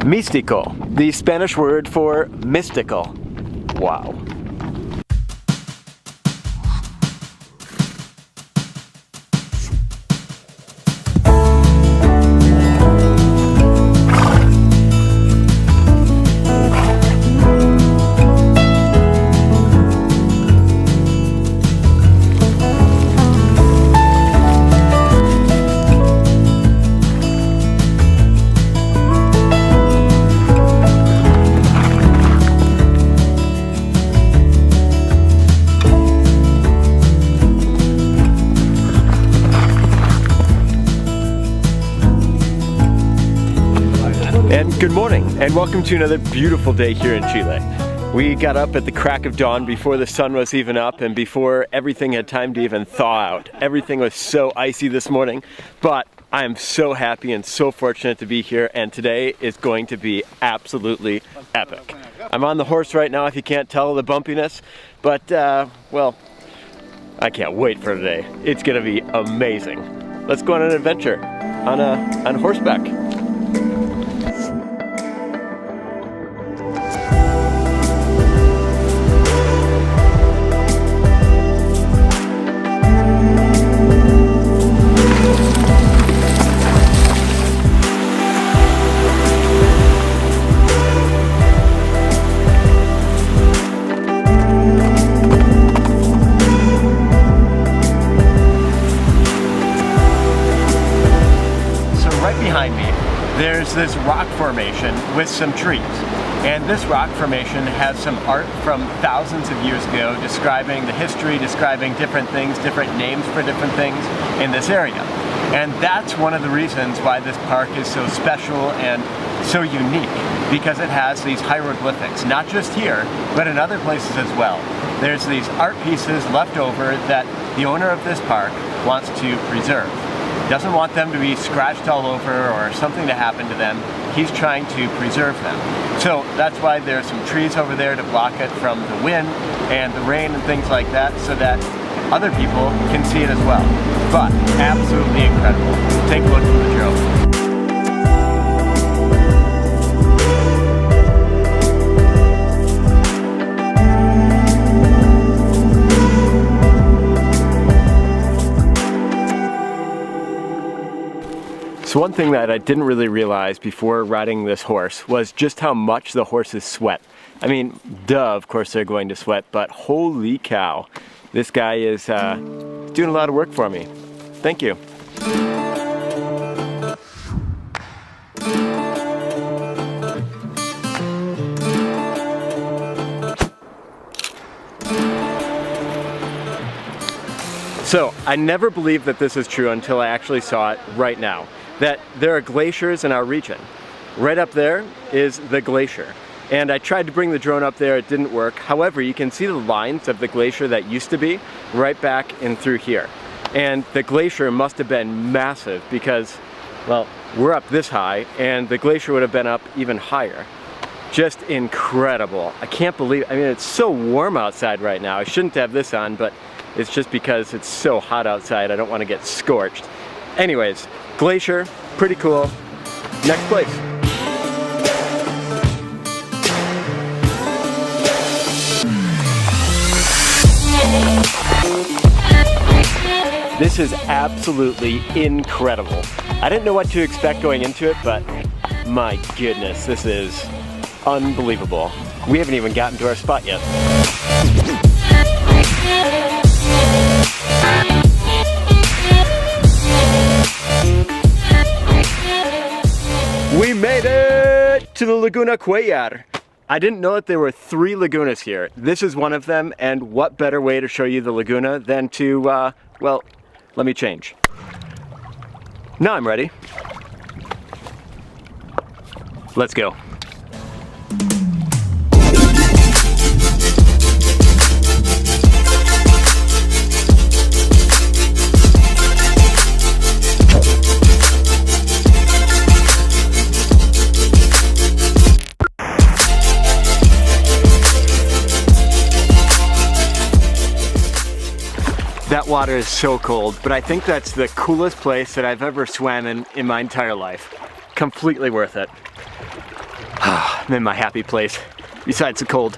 Místico, the Spanish word for mystical. Wow. And good morning, and welcome to another beautiful day here in Chile. We got up at the crack of dawn before the sun was even up and before everything had time to even thaw out. Everything was so icy this morning, but I am so happy and so fortunate to be here, and today is going to be absolutely epic. I'm on the horse right now, if you can't tell the bumpiness, but well, I can't wait for today. It's gonna be amazing. Let's go on an adventure on horseback. Behind me, there's this rock formation with some trees. And this rock formation has some art from thousands of years ago describing the history, describing different things, different names for different things in this area. And that's one of the reasons why this park is so special and so unique, because it has these hieroglyphics, not just here, but in other places as well. There's these art pieces left over that the owner of this park wants to preserve. Doesn't want them to be scratched all over or something to happen to them. He's trying to preserve them. So that's why there's some trees over there to block it from the wind and the rain and things like that, so that other people can see it as well. But absolutely incredible. Take a look from the drone. So one thing that I didn't really realize before riding this horse was just how much the horses sweat. I mean, duh, of course they're going to sweat, but holy cow. This guy is doing a lot of work for me. Thank you. So, I never believed that this is true until I actually saw it right now. That there are glaciers in our region. Right up there is the glacier. And I tried to bring the drone up there, it didn't work. However, you can see the lines of the glacier that used to be right back in through here. And the glacier must have been massive because, well, we're up this high and the glacier would have been up even higher. Just incredible. I can't believe, I mean, it's so warm outside right now. I shouldn't have this on, but it's just because it's so hot outside, I don't want to get scorched. Anyways, glacier, pretty cool. Next place. This is absolutely incredible. I didn't know what to expect going into it, but my goodness, this is unbelievable. We haven't even gotten to our spot yet. We made it to the Laguna Glaciar. I didn't know that there were 3 lagunas here. This is one of them, and what better way to show you the laguna than to, well, let me change. Now I'm ready. Let's go. That water is so cold, but I think that's the coolest place that I've ever swam in my entire life. Completely worth it. I'm in my happy place, besides the cold.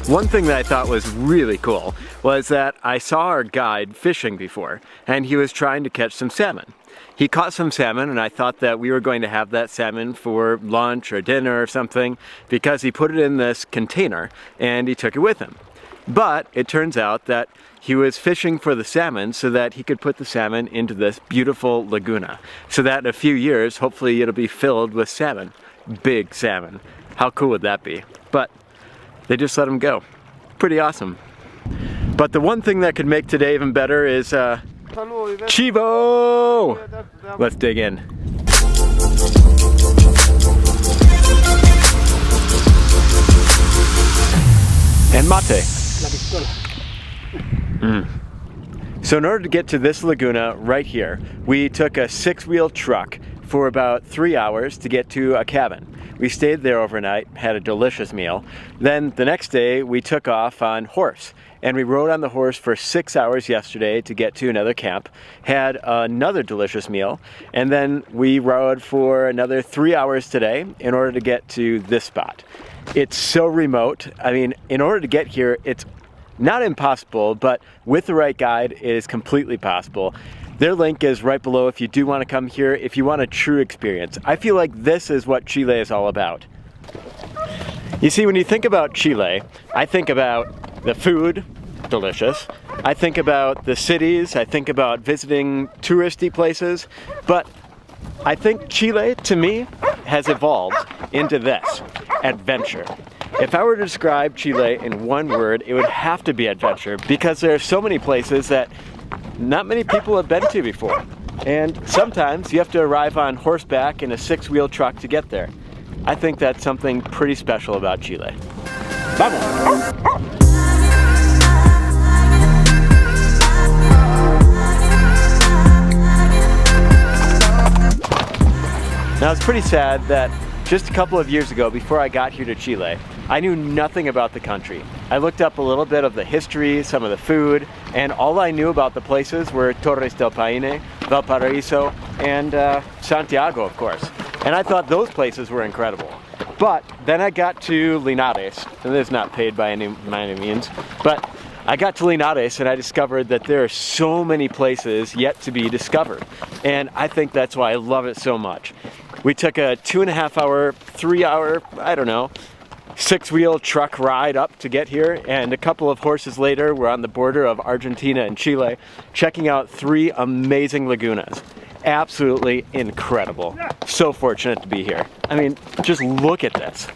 One thing that I thought was really cool was that I saw our guide fishing before, and he was trying to catch some salmon. He caught some salmon, and I thought that we were going to have that salmon for lunch or dinner or something, because he put it in this container and he took it with him. But it turns out that he was fishing for the salmon so that he could put the salmon into this beautiful laguna, so that in a few years, hopefully it'll be filled with salmon. Big salmon. How cool would that be? But they just let him go. Pretty awesome. But the one thing that could make today even better is Chivo! Let's dig in. And mate. So in order to get to this laguna right here, we took a 6-wheel truck for about 3 hours to get to a cabin. We stayed there overnight, had a delicious meal. Then the next day we took off on horse, and we rode on the horse for 6 hours yesterday to get to another camp, had another delicious meal, and then we rode for another 3 hours today in order to get to this spot. It's so remote. I mean, in order to get here, it's not impossible, but with the right guide, it is completely possible. Their link is right below if you do want to come here, if you want a true experience. I feel like this is what Chile is all about. You see, when you think about Chile, I think about the food, delicious. I think about the cities, I think about visiting touristy places, but I think Chile, to me, has evolved into this, adventure. If I were to describe Chile in one word, it would have to be adventure, because there are so many places that not many people have been to before. And sometimes you have to arrive on horseback in a 6-wheel truck to get there. I think that's something pretty special about Chile. Vamos! Now it's pretty sad that just a couple of years ago, before I got here to Chile, I knew nothing about the country. I looked up a little bit of the history, some of the food, and all I knew about the places were Torres del Paine, Valparaiso, and Santiago, of course. And I thought those places were incredible. But then I got to Linares, and this is not paid by any means, but I got to Linares and I discovered that there are so many places yet to be discovered. And I think that's why I love it so much. We took a 2.5 hour, 3 hour, I don't know, 6-wheel truck ride up to get here, and a couple of horses later we're on the border of Argentina and Chile, checking out 3 amazing lagunas. Absolutely incredible. So fortunate to be here. I mean, just look at this.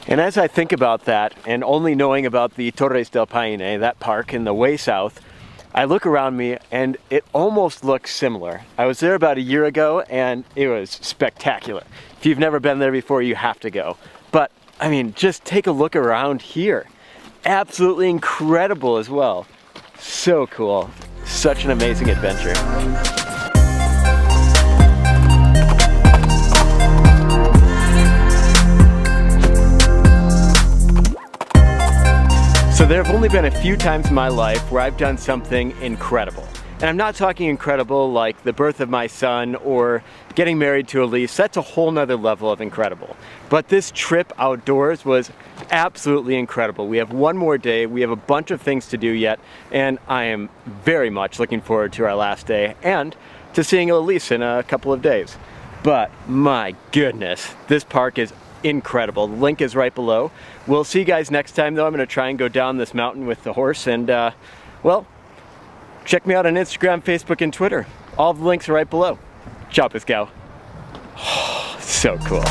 And as I think about that, and only knowing about the Torres del Paine, that park in the way south, I look around me and it almost looks similar. I was there about a year ago and it was spectacular. If you've never been there before, you have to go. But, I mean, just take a look around here. Absolutely incredible as well. So cool. Such an amazing adventure. So there have only been a few times in my life where I've done something incredible. And I'm not talking incredible like the birth of my son or getting married to Elise. That's a whole nother level of incredible. But this trip outdoors was absolutely incredible. We have one more day, we have a bunch of things to do yet, and I am very much looking forward to our last day and to seeing Elise in a couple of days. But my goodness, this park is incredible. The link is right below. We'll see you guys next time though. I'm going to try and go down this mountain with the horse, and well, check me out on Instagram, Facebook, and Twitter. All the links are right below. Ciao, pescado. Oh, so cool.